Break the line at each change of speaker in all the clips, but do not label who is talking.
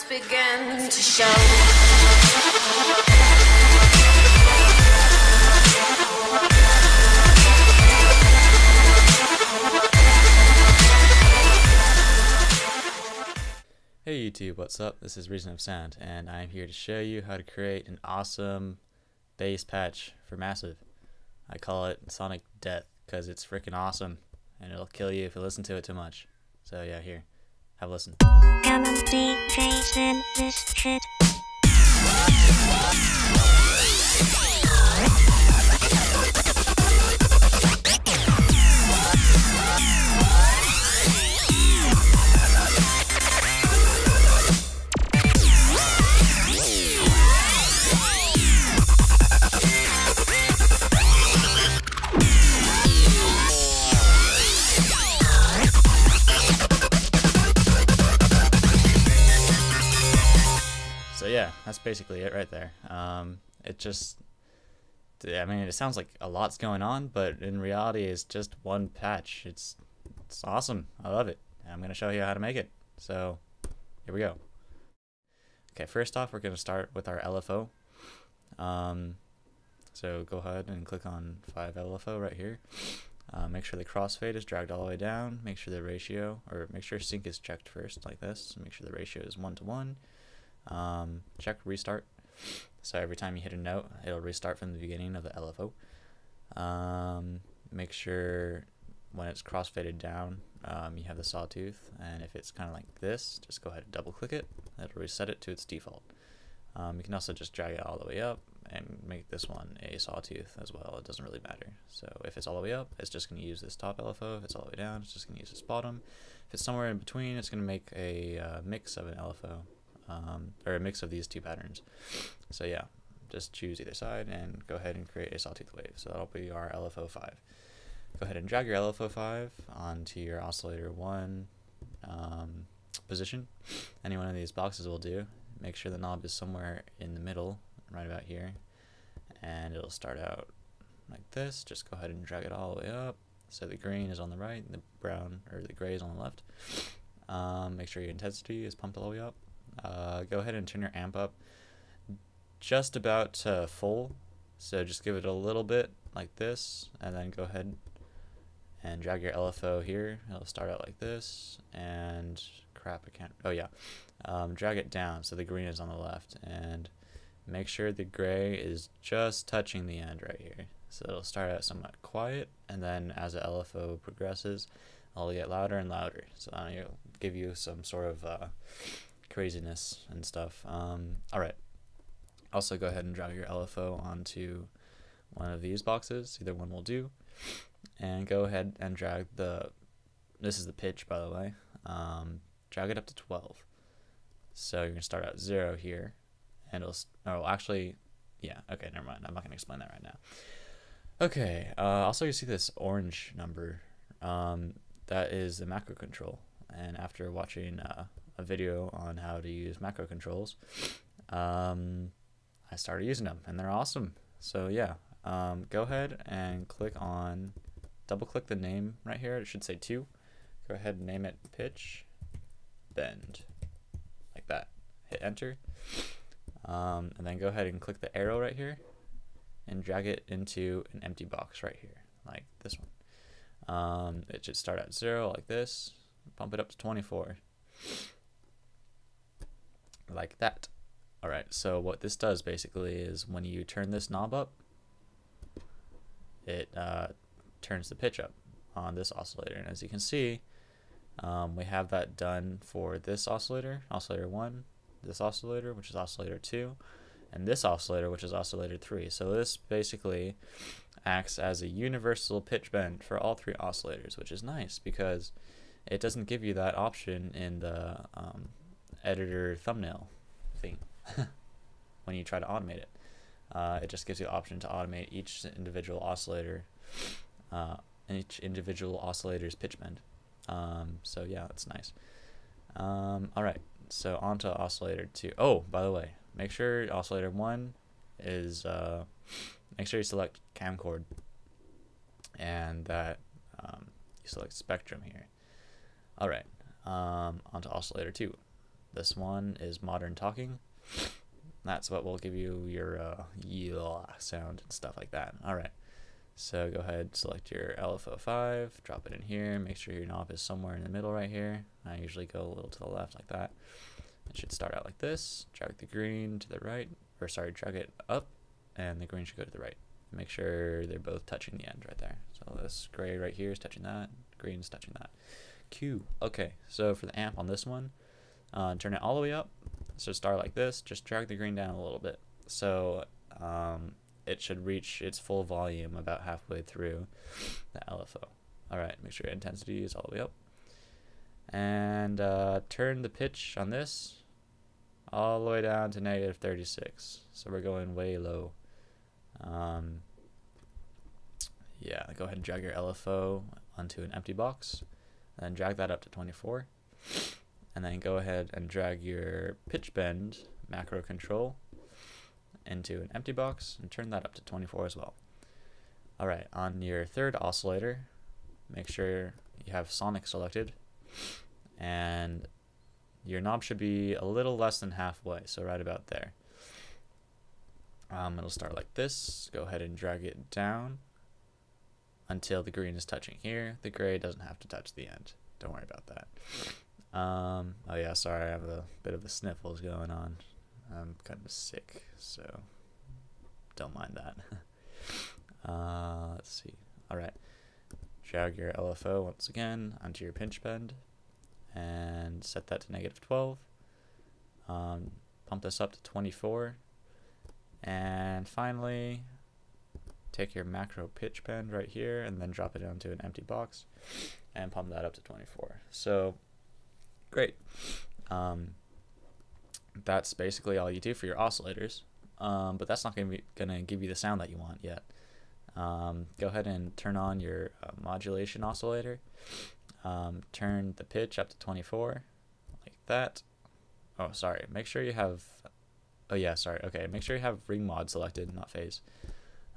begin to show.
Hey YouTube, what's up? This is Reason of Sound, and I'm here to show you how to create an awesome bass patch for Massive. I call it Sonic Death because it's freaking awesome, and it'll kill you if you listen to it too much. So yeah, here, have a listen.
This shit.
So yeah, that's basically it right there. It just, I mean, it sounds like a lot's going on, but in reality it's just one patch. It's awesome. I love it. And I'm going to show you how to make it. So here we go. Okay, first off, we're going to start with our LFO. So go ahead and click on 5 LFO right here. Make sure the crossfade is dragged all the way down. Make sure the ratio, or make sure sync is checked first, like this. Make sure the ratio is 1:1. Check restart. So every time you hit a note, it'll restart from the beginning of the LFO. Make sure when it's crossfaded down, you have the sawtooth, and if it's kind of like this, just go ahead and double click it. That'll reset it to its default. You can also just drag it all the way up and make this one a sawtooth as well. It doesn't really matter. So if it's all the way up, it's just going to use this top LFO. If it's all the way down, it's just going to use this bottom. If it's somewhere in between, it's going to make a mix of an LFO. Or a mix of these two patterns. So yeah, just choose either side and go ahead and create a sawtooth wave. So that'll be our LFO 5. Go ahead and drag your LFO 5 onto your oscillator 1 position. Any one of these boxes will do. Make sure the knob is somewhere in the middle, right about here, and it'll start out like this. Just go ahead and drag it all the way up. So the green is on the right, and the brown or the gray is on the left. Make sure your intensity is pumped all the way up. Go ahead and turn your amp up just about to full, so just give it a little bit like this, and then go ahead and drag your LFO here. It'll start out like this, and crap, I can't, oh yeah, drag it down so the green is on the left, and make sure the gray is just touching the end right here. So it'll start out somewhat quiet, and then as the LFO progresses, it'll get louder and louder, so it'll give you some sort of craziness and stuff. Alright, also go ahead and drag your LFO onto one of these boxes, either one will do, and go ahead and drag this is the pitch, by the way, drag it up to 12. So you're gonna start at 0 here, and actually, yeah, okay, never mind, I'm not gonna explain that right now. Okay, also you see this orange number, that is the macro control, and after watching a video on how to use macro controls, I started using them, and they're awesome. So yeah, go ahead and double click the name right here. It should say 2. Go ahead and name it pitch bend, like that. Hit enter, and then go ahead and click the arrow right here and drag it into an empty box right here, like this one. It should start at 0 like this, pump it up to 24. Like that. Alright, so what this does basically is when you turn this knob up, it turns the pitch up on this oscillator. And as you can see, we have that done for this oscillator, oscillator 1, this oscillator, which is oscillator 2, and this oscillator, which is oscillator 3. So this basically acts as a universal pitch bend for all 3 oscillators, which is nice because it doesn't give you that option in the editor thumbnail thing when you try to automate it. It just gives you the option to automate each individual oscillator, each individual oscillator's pitch bend. So yeah, that's nice. Alright, so on to oscillator 2. Oh, by the way, make sure oscillator 1 is, make sure you select camcord, and that you select spectrum here. Alright, on to oscillator 2. This one is modern talking. That's what will give you your yeah sound and stuff like that. Alright, so go ahead, select your LFO 5, drop it in here, make sure your knob is somewhere in the middle right here. I usually go a little to the left like that. It should start out like this, drag the green to the right, or sorry, drag it up, and the green should go to the right. Make sure they're both touching the end right there. So this gray right here is touching that, green is touching that. Q. Okay, so for the amp on this one, turn it all the way up. So start like this, just drag the green down a little bit. So it should reach its full volume about halfway through the LFO. Alright, make sure your intensity is all the way up. And turn the pitch on this all the way down to -36. So we're going way low. Yeah, go ahead and drag your LFO onto an empty box, and then drag that up to 24. And then go ahead and drag your pitch bend macro control into an empty box and turn that up to 24 as well. Alright, on your third oscillator, make sure you have sonic selected, and your knob should be a little less than halfway, so right about there. It'll start like this. Go ahead and drag it down until the green is touching here. The gray doesn't have to touch the end. Don't worry about that. Oh yeah, sorry, I have a bit of the sniffles going on. I'm kind of sick, so don't mind that. Let's see. Alright, drag your LFO once again onto your pinch bend and set that to -12. Pump this up to 24. And finally, take your macro pitch bend right here and then drop it down to an empty box and pump that up to 24. So great. That's basically all you do for your oscillators, but that's not going to give you the sound that you want yet. Go ahead and turn on your modulation oscillator. Turn the pitch up to 24 like that. Oh, sorry. Make sure you have. Oh yeah, sorry. Okay, make sure you have ring mod selected, not phase.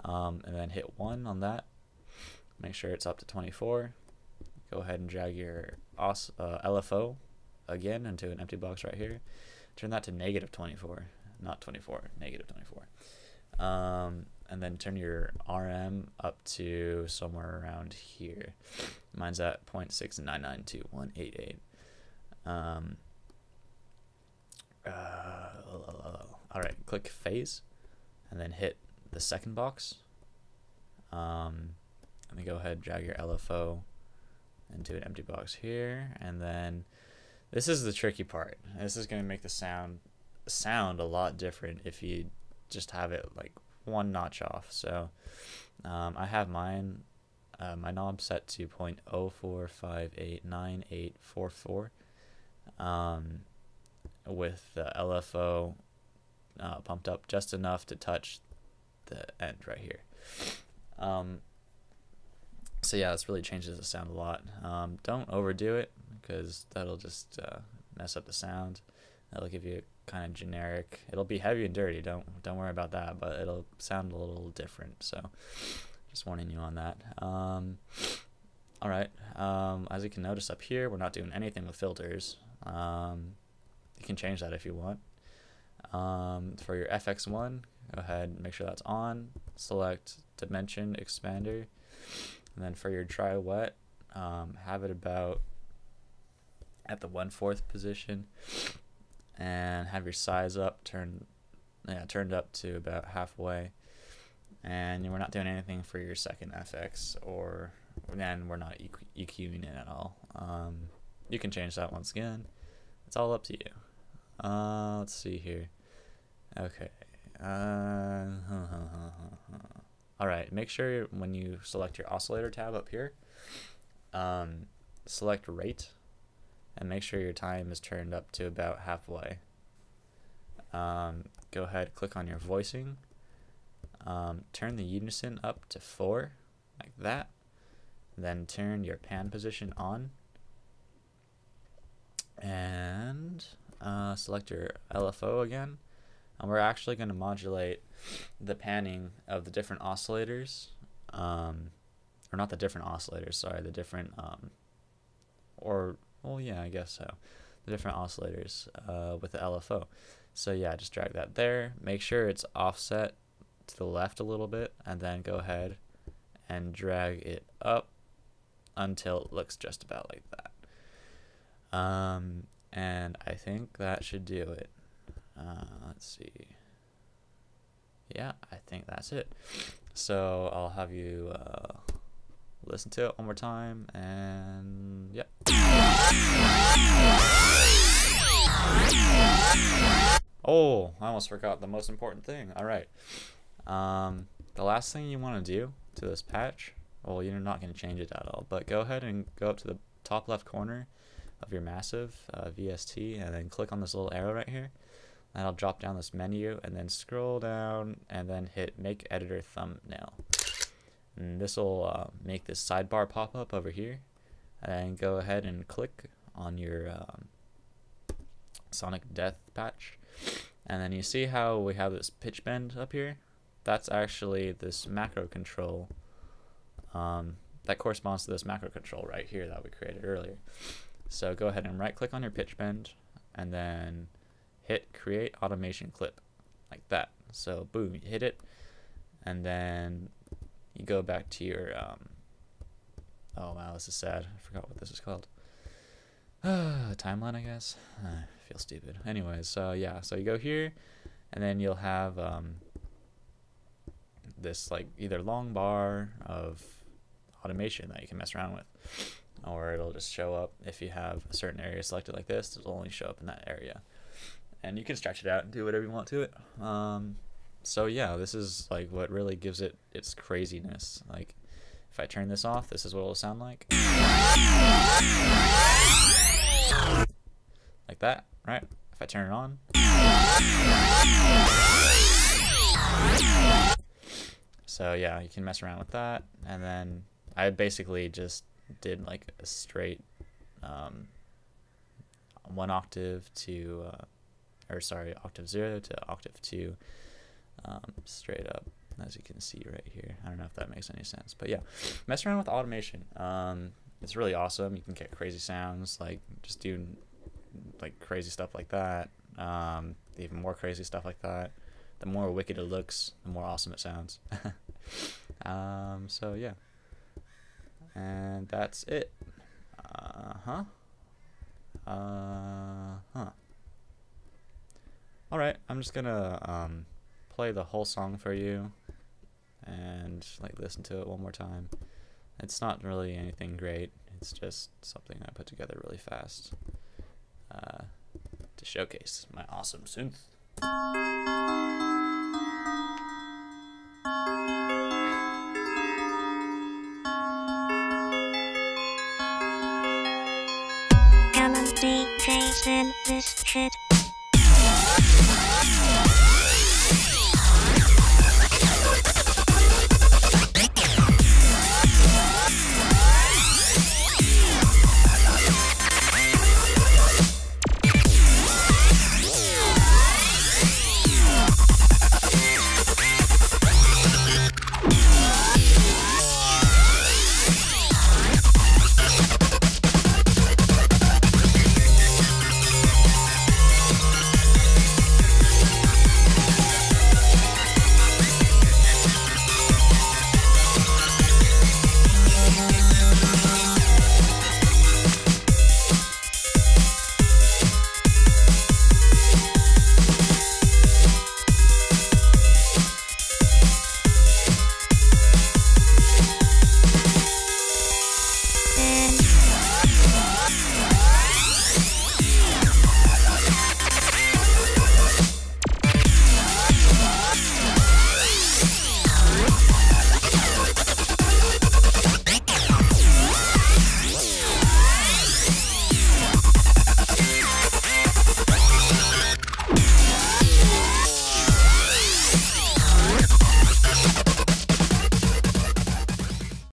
And then hit 1 on that. Make sure it's up to 24. Go ahead and drag your LFO again into an empty box right here. Turn that to -24, not 24, -24. And then turn your RM up to somewhere around here. Mine's at 0.6992188. Alright, click phase and then hit the second box. And then go ahead and drag your LFO into an empty box here, and then this is the tricky part. This is going to make the sound a lot different if you just have it like one notch off. So I have mine, my knob set to 0.04589844, with the LFO pumped up just enough to touch the end right here. So yeah, this really changes the sound a lot. Don't overdo it, because that'll just mess up the sound. That'll give you kind of generic. It'll be heavy and dirty. Don't worry about that, but it'll sound a little different. So just warning you on that. All right. As you can notice up here, we're not doing anything with filters. You can change that if you want. For your FX1, go ahead and make sure that's on. Select dimension expander. And then for your dry wet, have it about at the 1/4 position, and have your size up turned up to about halfway. And we're not doing anything for your second FX, or then we're not EQing it at all. You can change that once again. It's all up to you. Let's see here. Okay. Alright, make sure when you select your oscillator tab up here, select rate, and make sure your time is turned up to about halfway. Go ahead, click on your voicing, turn the unison up to 4, like that, then turn your pan position on, and select your LFO again. And we're actually going to modulate the panning of the different oscillators, or not the different oscillators, sorry, the different, well, yeah, I guess so. the different oscillators with the LFO. So yeah, just drag that there. Make sure it's offset to the left a little bit, and then go ahead and drag it up until it looks just about like that. And I think that should do it. Let's see. Yeah, I think that's it. So I'll have you listen to it one more time, and yeah. Oh, I almost forgot the most important thing. All right. The last thing you want to do to this patch, well, you're not going to change it at all, but go ahead and go up to the top left corner of your massive VST, and then click on this little arrow right here. That'll drop down this menu, and then scroll down and then hit make editor thumbnail. And this will make this sidebar pop up over here, and go ahead and click on your Sonic Death patch. And then you see how we have this pitch bend up here? That's actually this macro control that corresponds to this macro control right here that we created earlier. So go ahead and right click on your pitch bend, and then hit create automation clip like that. So boom, you hit it, and then you go back to your oh wow, this is sad, I forgot what this is called. Timeline, I guess. I feel stupid. Anyways, so yeah, so you go here, and then you'll have this like either long bar of automation that you can mess around with, or it'll just show up if you have a certain area selected like this. It'll only show up in that area, and you can stretch it out and do whatever you want to it. So yeah, this is like what really gives it its craziness. Like if I turn this off, this is what it'll sound like that, right? If I turn it on, so yeah, you can mess around with that. And then I basically just did like a straight 1 octave to octave 0 to octave 2 straight up, as you can see right here. I don't know if that makes any sense, but yeah, mess around with automation. It's really awesome. You can get crazy sounds, like just doing like crazy stuff like that, even more crazy stuff like that. The more wicked it looks, the more awesome it sounds. So yeah, and that's it. Alright, I'm just gonna play the whole song for you and like listen to it one more time. It's not really anything great, it's just something I put together really fast to showcase my awesome synth.
Come on, DJs in this shit.